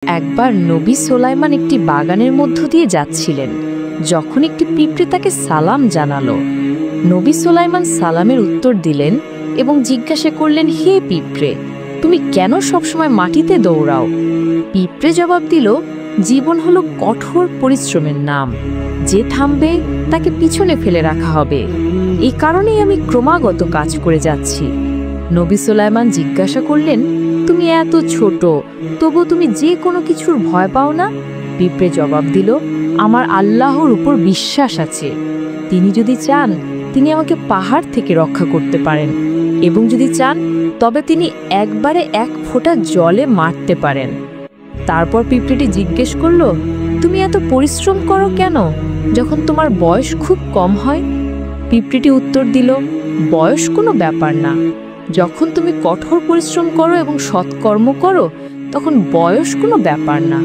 একবার নবী সুলাইমান একটি বাগানের মধ্য দিয়ে যাচ্ছিলেন যখন একটি পিঁপড়ে তাকে সালাম জানালো। নবী সুলাইমান সালামের উত্তর দিলেন এবং জিজ্ঞাসা করলেন, হে পিঁপড়ে, তুমি কেন সবসময় মাটিতে দৌড়াও? পিঁপড়ে জবাব দিল, জীবন হলো কঠোর পরিশ্রমের নাম, যে থামবে তাকে পিছনে ফেলে রাখা হবে। এই কারণেই আমি ক্রমাগত কাজ করে যাচ্ছি। নবী সুলাইমান জিজ্ঞাসা করলেন, তুমি এত ছোট, তবু তুমি যে কোনো কিছুর ভয় পাও না? পিঁপড়ে জবাব দিল, আমার আল্লাহর উপর বিশ্বাস আছে। তিনি যদি চান তিনি আমাকে পাহাড় থেকে রক্ষা করতে পারেন, এবং যদি চান তবে তিনি একবারে এক ফোঁটা জলে মারতে পারেন। তারপর পিঁপড়েটি জিজ্ঞেস করল, তুমি এত পরিশ্রম করো কেন যখন তোমার বয়স খুব কম হয়? পিঁপড়েটি উত্তর দিল, বয়স কোনো ব্যাপার না। যখন তুমি কঠোর পরিশ্রম করো এবং সৎকর্ম করো, তখন বয়স কোনো ব্যাপার না।